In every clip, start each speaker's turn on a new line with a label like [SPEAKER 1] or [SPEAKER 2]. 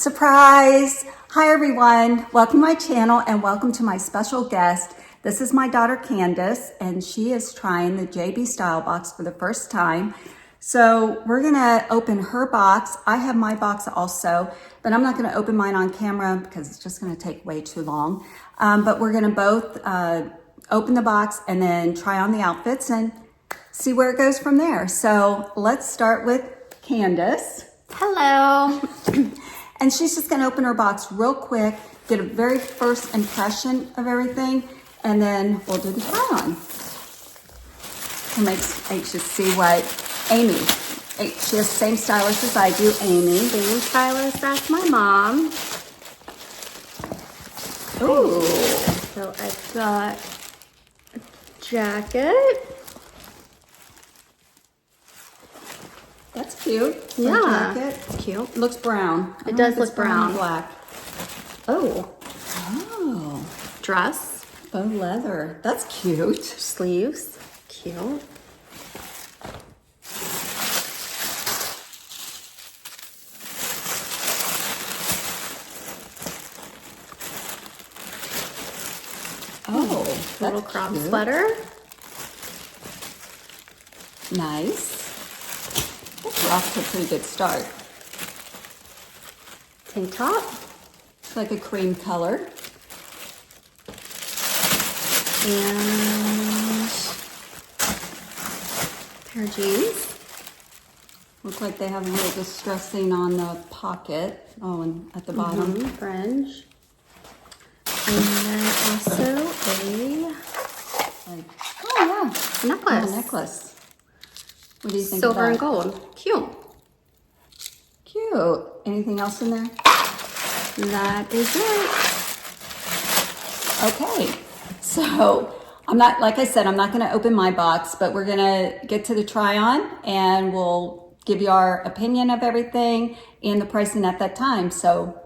[SPEAKER 1] Surprise! Hi everyone, welcome to my channel and welcome to my special guest. This is my daughter Candice and she is trying the JB Style box for the first time. So we're gonna open her box. I have my box also, but I'm not gonna open mine on camera because it's just gonna take way too long. But we're gonna both open the box and then try on the outfits and see where it goes from there. So let's start with Candice.
[SPEAKER 2] Hello.
[SPEAKER 1] And she's just gonna open her box real quick, get a very first impression of everything, and then we'll do the try on. I'm anxious to see what Amy, she has the same stylist as I do, Amy.
[SPEAKER 2] Same stylist as my mom.
[SPEAKER 1] Ooh.
[SPEAKER 2] So I've got a jacket.
[SPEAKER 1] That's cute.
[SPEAKER 2] Yeah.
[SPEAKER 1] Jacket.
[SPEAKER 2] It's cute.
[SPEAKER 1] Looks brown.
[SPEAKER 2] It does look brown.
[SPEAKER 1] Black.
[SPEAKER 2] Oh.
[SPEAKER 1] Oh.
[SPEAKER 2] Dress.
[SPEAKER 1] Faux leather. That's cute.
[SPEAKER 2] Sleeves. Cute.
[SPEAKER 1] Oh,
[SPEAKER 2] Little crop sweater.
[SPEAKER 1] Nice. We're off to a pretty good start.
[SPEAKER 2] Tank top.
[SPEAKER 1] It's like a cream color.
[SPEAKER 2] And pair of jeans.
[SPEAKER 1] Look like they have a little distressing on the pocket. Oh, and at the bottom.
[SPEAKER 2] Fringe. And then also
[SPEAKER 1] Like, oh yeah,
[SPEAKER 2] necklace.
[SPEAKER 1] A necklace. What do you think?
[SPEAKER 2] Silver
[SPEAKER 1] of
[SPEAKER 2] and
[SPEAKER 1] that?
[SPEAKER 2] gold. Cute.
[SPEAKER 1] Cute. Anything else in there?
[SPEAKER 2] That is it.
[SPEAKER 1] Okay. So I'm not, like I said, I'm not going to open my box, but we're going to get to the try on and we'll give you our opinion of everything and the pricing at that time. So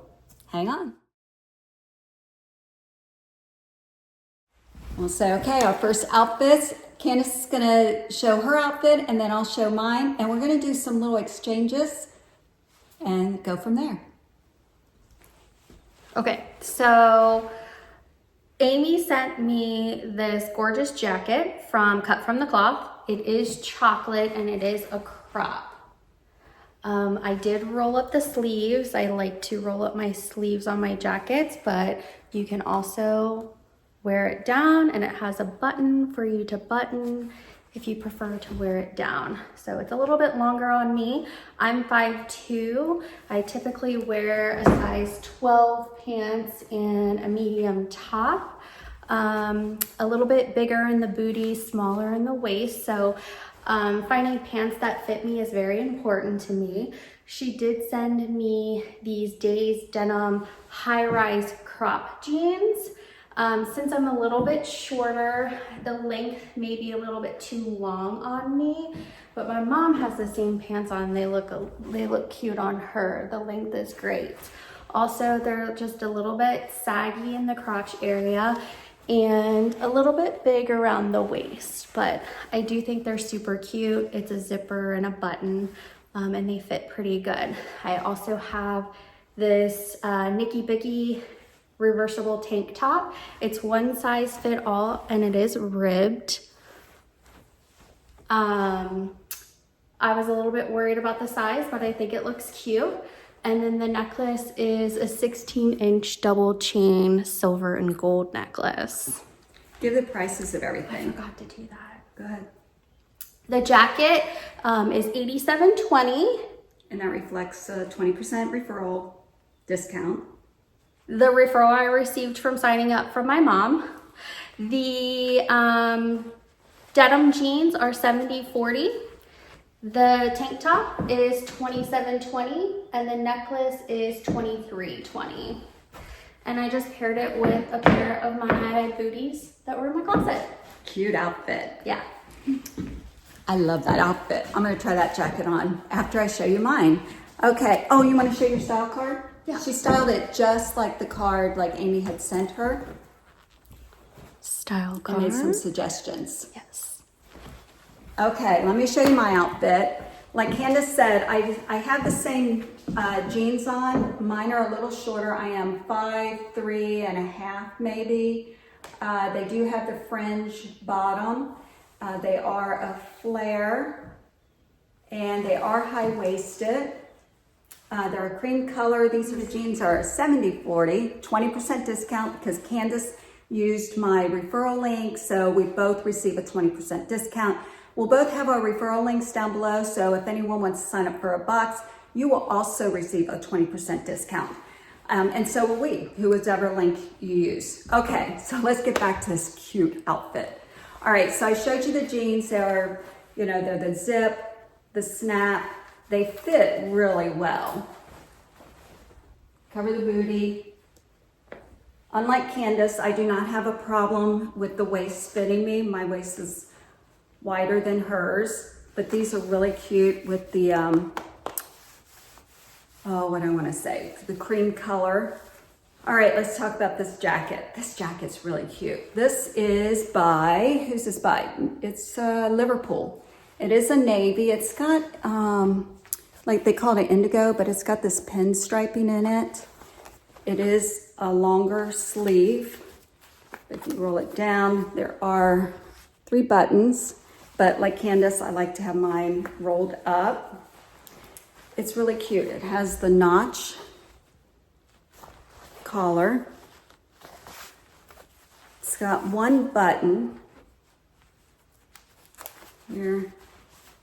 [SPEAKER 1] hang on. We'll say, okay, our first outfits. Candice is gonna show her outfit and then I'll show mine. And we're gonna do some little exchanges and go from there.
[SPEAKER 2] Okay, so Amy sent me this gorgeous jacket cut from the cloth. It is chocolate and it is a crop. I did roll up the sleeves. I like to roll up my sleeves on my jackets, but you can also wear it down, and it has a button for you to button if you prefer to wear it down. So it's a little bit longer on me. I'm 5'2". I typically wear a size 12 pants and a medium top. A little bit bigger in the booty, smaller in the waist. So finding pants that fit me is very important to me. She did send me these Daze denim high-rise crop jeans. Since I'm a little bit shorter, the length may be a little bit too long on me, but my mom has the same pants on. They look cute on her. The length is great. Also, they're just a little bit saggy in the crotch area and a little bit big around the waist, but I do think they're super cute. It's a zipper and a button, and they fit pretty good. I also have this Nicky Bicky reversible tank top. It's one size fit all and it is ribbed. I was a little bit worried about the size, but I think it looks cute. And then the necklace is a 16-inch double chain silver and gold necklace.
[SPEAKER 1] Give the prices of everything.
[SPEAKER 2] I forgot to do that.
[SPEAKER 1] Go ahead.
[SPEAKER 2] The jacket is $87.20.
[SPEAKER 1] And that reflects a 20% referral discount.
[SPEAKER 2] The referral I received from signing up for my mom. The denim jeans are $70.40. The tank top is $27.20 and the necklace is $23.20. And I just paired it with a pair of my booties that were in my closet.
[SPEAKER 1] Cute outfit.
[SPEAKER 2] Yeah.
[SPEAKER 1] I love that outfit. I'm gonna try that jacket on after I show you mine. Okay, oh, you wanna show your style card?
[SPEAKER 2] Yeah.
[SPEAKER 1] She styled it just like the card like Amy had sent her.
[SPEAKER 2] Style card.
[SPEAKER 1] I made some suggestions.
[SPEAKER 2] Yes.
[SPEAKER 1] Okay, let me show you my outfit. like Candice said, I have the same jeans on. Mine are a little shorter. I am 5'3.5" maybe. They do have the fringe bottom. They are a flare and they are high-waisted. They're a cream color. These are the jeans are 70/40, 20% discount because Candice used my referral link, so we both receive a 20% discount. We'll both have our referral links down below, so if anyone wants to sign up for a box, you will also receive a 20% discount. And so will we, whoever link you use. Okay, so let's get back to this cute outfit. All right, so I showed you the jeans. They're, they're the zip, the snap. They fit really well. Cover the booty. Unlike Candice, I do not have a problem with the waist fitting me. My waist is wider than hers, but these are really cute with the, what I want to say, the cream color. All right, let's talk about this jacket. This jacket's really cute. This is by, who's this by? It's Liverpool. It is a navy. It's got, like they call it indigo, but it's got this pinstriping in it. It is a longer sleeve. If you roll it down, there are 3 buttons, but like Candice, I like to have mine rolled up. It's really cute. It has the notch collar. It's got 1 button here.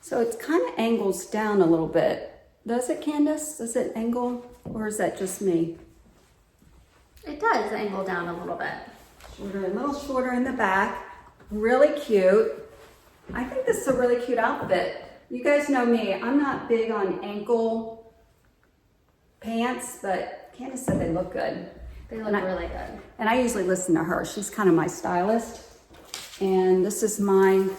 [SPEAKER 1] So it kind of angles down a little bit. Does it, Candice? Does it angle, or is that just me?
[SPEAKER 2] It does angle down a little bit.
[SPEAKER 1] Shorter, a little shorter in the back. Really cute. I think this is a really cute outfit. You guys know me. I'm not big on ankle pants, but Candice said they look good.
[SPEAKER 2] They look really good.
[SPEAKER 1] And I usually listen to her. She's kind of my stylist. And this is mine,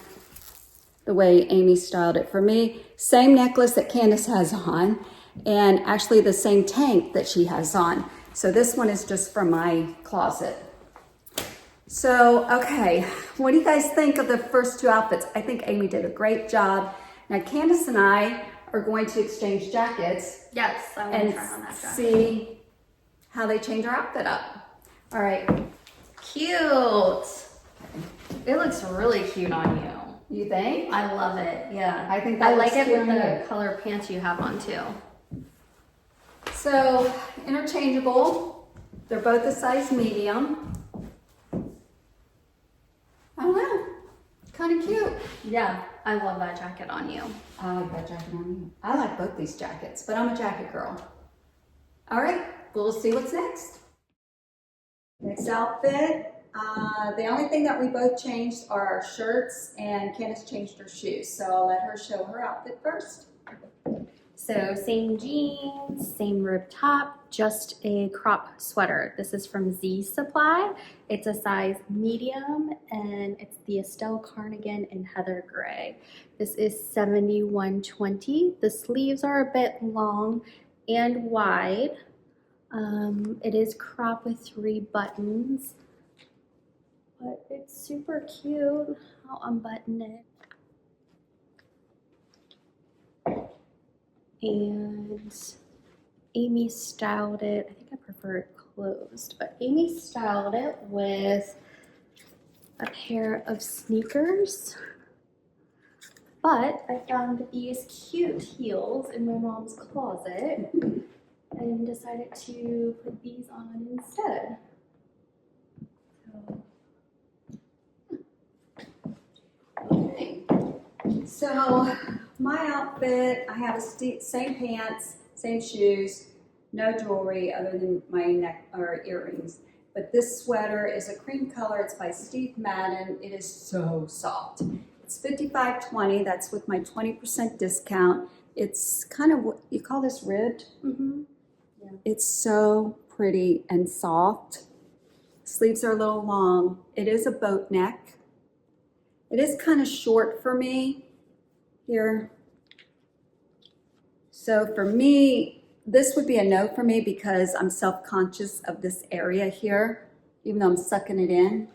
[SPEAKER 1] the way Amy styled it for me. Same necklace that Candice has on, and actually the same tank that she has on. So this one is just for my closet. So, okay, what do you guys think of the first 2 outfits? I think Amy did a great job. Now Candice and I are going to exchange jackets.
[SPEAKER 2] Yes, I want to try on that jacket.
[SPEAKER 1] See how they change our outfit up. All right.
[SPEAKER 2] Cute. It looks really cute on you.
[SPEAKER 1] You think?
[SPEAKER 2] I love it. Yeah.
[SPEAKER 1] I think that
[SPEAKER 2] I like
[SPEAKER 1] looks
[SPEAKER 2] it with
[SPEAKER 1] cute.
[SPEAKER 2] the color pants you have on too.
[SPEAKER 1] So interchangeable. They're both a size medium. I don't know. Kind of cute.
[SPEAKER 2] Yeah, I love that jacket on you.
[SPEAKER 1] I like that jacket on you. I like both these jackets, but I'm a jacket girl. All right, we'll see what's next. Next outfit. The only thing that we both changed are our shirts, and Candice changed her shoes. So I'll let her show her outfit first.
[SPEAKER 2] So same jeans, same rib top, just a crop sweater. This is from Z Supply. It's a size medium and it's the Estelle cardigan in heather gray. This is $71.20. The sleeves are a bit long and wide. It is crop with 3 buttons, but it's super cute. I'll unbutton it. And Amy styled it, I think I prefer it closed, but Amy styled it with a pair of sneakers. But I found these cute heels in my mom's closet and decided to put these on instead.
[SPEAKER 1] Okay. So my outfit, I have a same pants, same shoes, no jewelry other than my neck or earrings. But this sweater is a cream color. It's by Steve Madden. It is so soft. It's $55.20. That's with my 20% discount. It's kind of what you call this, ribbed.
[SPEAKER 2] Mm-hmm.
[SPEAKER 1] Yeah. It's so pretty and soft. Sleeves are a little long. It is a boat neck. It is kind of short for me here. So for me, this would be a no for me because I'm self-conscious of this area here, even though I'm sucking it in.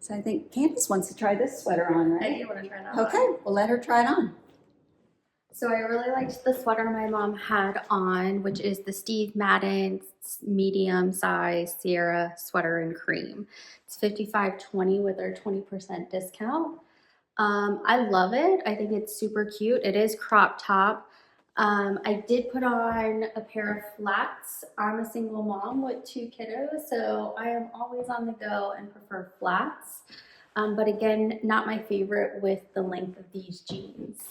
[SPEAKER 1] So I think Candice wants to try this sweater on, right?
[SPEAKER 2] I do want to try that on.
[SPEAKER 1] Okay, we'll let her try it on.
[SPEAKER 2] So I really liked the sweater my mom had on, which is the Steve Madden medium size Sierra sweater in cream. It's $55.20 with our 20% discount. I love it. I think it's super cute. It is crop top. I did put on a pair of flats. I'm a single mom with 2 kiddos, so I am always on the go and prefer flats. But again, not my favorite with the length of these jeans.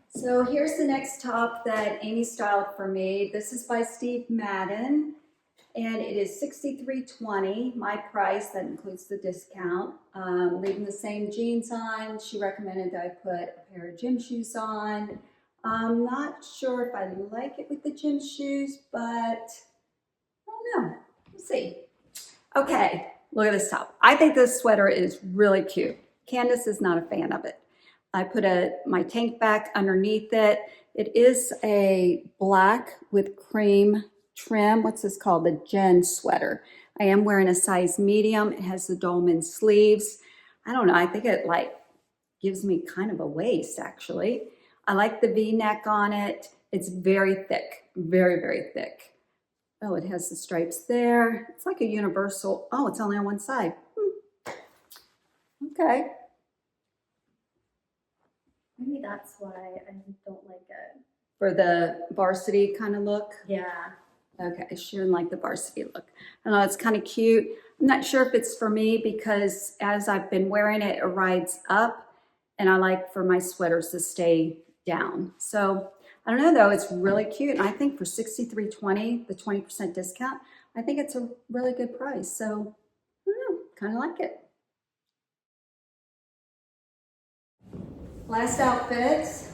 [SPEAKER 1] So here's the next top that Amy styled for me. This is by Steve Madden, and it is $63.20, my price. That includes the discount. Leaving the same jeans on. She recommended that I put a pair of gym shoes on. I'm not sure if I like it with the gym shoes, but I don't know. We'll see. Okay, look at this top. I think this sweater is really cute. Candice is not a fan of it. I put my tank back underneath it. It is a black with cream trim. What's this called? The Jen sweater. I am wearing a size medium. It has the dolman sleeves. I don't know. I think it like gives me kind of a waist actually. I like the V-neck on it. It's very thick, very, very thick. Oh, it has the stripes there. It's like a universal. Oh, it's only on one side. Okay.
[SPEAKER 2] Maybe that's why I don't like it.
[SPEAKER 1] For the varsity kind of look?
[SPEAKER 2] Yeah.
[SPEAKER 1] Okay, she didn't like the varsity look. I know it's kind of cute. I'm not sure if it's for me because as I've been wearing it, it rides up and I like for my sweaters to stay down. So I don't know though, it's really cute. And I think for $63.20, the 20% discount, I think it's a really good price. So I don't know, kind of like it. Last outfits,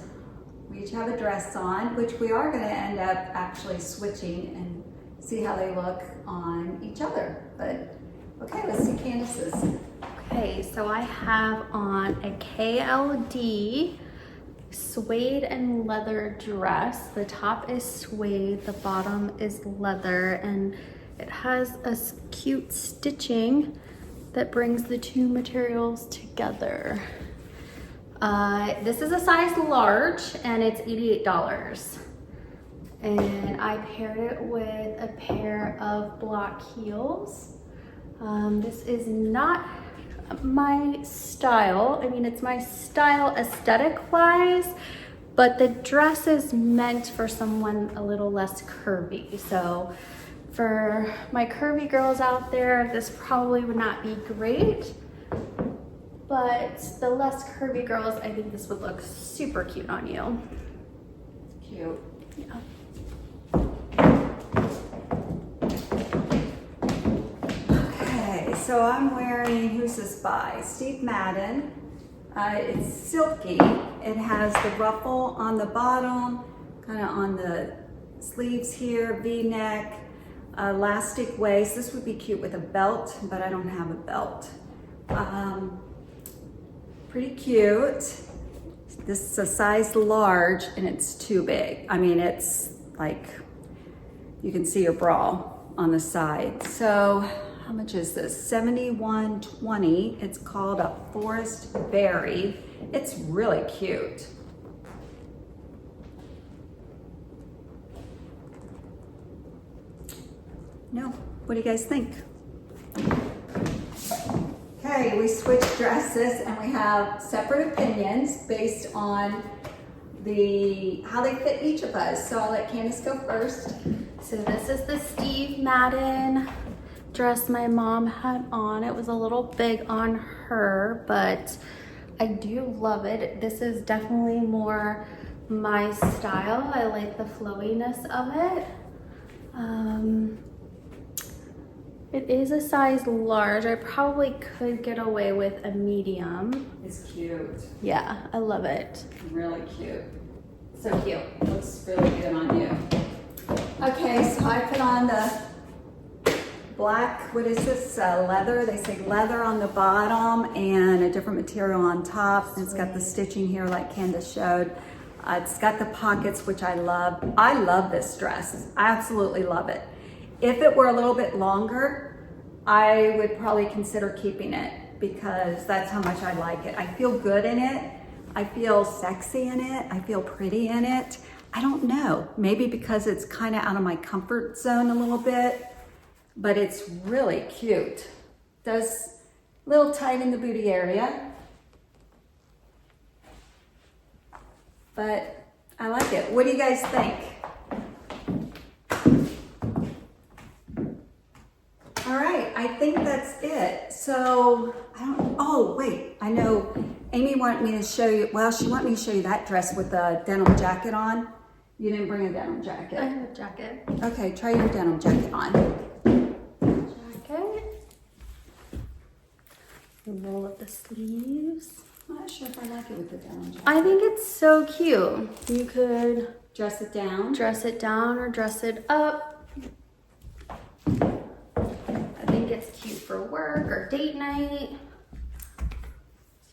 [SPEAKER 1] we each have a dress on, which we are going to end up actually switching and see how they look on each other. But okay, let's see Candice's.
[SPEAKER 2] Okay, so I have on a KLD suede and leather dress. The top is suede, the bottom is leather, and it has a cute stitching that brings the two materials together. This is a size large and it's $88. And I paired it with a pair of block heels. This is not my style. I mean, it's my style aesthetic-wise, but the dress is meant for someone a little less curvy. So for my curvy girls out there, this probably would not be great. But the less curvy girls, I think this would look super cute on you.
[SPEAKER 1] Cute.
[SPEAKER 2] Yeah.
[SPEAKER 1] Okay, so I'm wearing, who's this by? Steve Madden. It's silky. It has the ruffle on the bottom, kind of on the sleeves here, V-neck, elastic waist. This would be cute with a belt, but I don't have a belt. Pretty cute. This is a size large and it's too big. I mean, it's like, you can see your bra on the side. So how much is this? $71.20. It's called a Forest Berry. It's really cute. No, what do you guys think? Okay, we switched dresses and we have separate opinions based on how they fit each of us. So I'll let Candice go first.
[SPEAKER 2] So this is the Steve Madden dress my mom had on. It was a little big on her, but I do love it. This is definitely more my style. I like the flowiness of it. It is a size large. I probably could get away with a medium.
[SPEAKER 1] It's cute.
[SPEAKER 2] Yeah, I love it.
[SPEAKER 1] Really cute. So cute. Looks really good on you. Okay, so I put on the black, what is this, leather? They say leather on the bottom and a different material on top. And it's got the stitching here like Candice showed. It's got the pockets, which I love. I love this dress. I absolutely love it. If it were a little bit longer, I would probably consider keeping it because that's how much I like it. I feel good in it. I feel sexy in it. I feel pretty in it. I don't know, maybe because it's kind of out of my comfort zone a little bit, but it's really cute. Does a little tight in the booty area, but I like it. What do you guys think? All right, I think that's it. So, oh wait, I know Amy wanted me to show you, well, she wanted me to show you that dress with the denim jacket on. You didn't bring a denim jacket.
[SPEAKER 2] I have a jacket.
[SPEAKER 1] Okay, try your denim jacket on.
[SPEAKER 2] Jacket. Roll up the sleeves.
[SPEAKER 1] I'm not sure if I like it with the denim jacket.
[SPEAKER 2] I think it's so cute. You could
[SPEAKER 1] Dress it down.
[SPEAKER 2] dress it down or dress it up. I think it's cute for work or date night.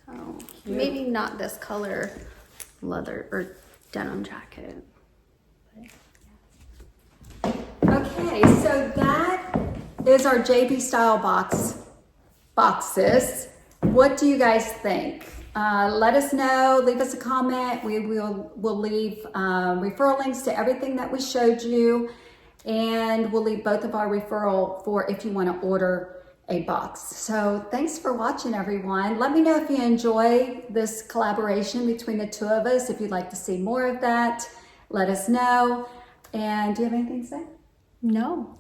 [SPEAKER 2] So
[SPEAKER 1] Cute.
[SPEAKER 2] maybe not this color leather or denim jacket.
[SPEAKER 1] Okay, so that is our JB style boxes. What do you guys think? Let us know, leave us a comment. We'll leave referral links to everything that we showed you, and we'll leave both of our referral for if you want to order a box. So thanks for watching, everyone. Let me know if you enjoy this collaboration between the two of us. If you'd like to see more of that, let us know. And do you have anything to say?
[SPEAKER 2] No.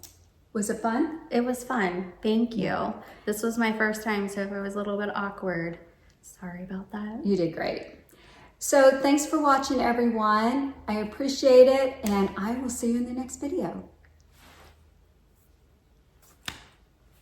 [SPEAKER 1] Was it fun?
[SPEAKER 2] It was fun. Thank you. This was my first time, so if it was a little bit awkward, sorry about that.
[SPEAKER 1] You did great. So thanks for watching, everyone. I appreciate it, and I will see you in the next video.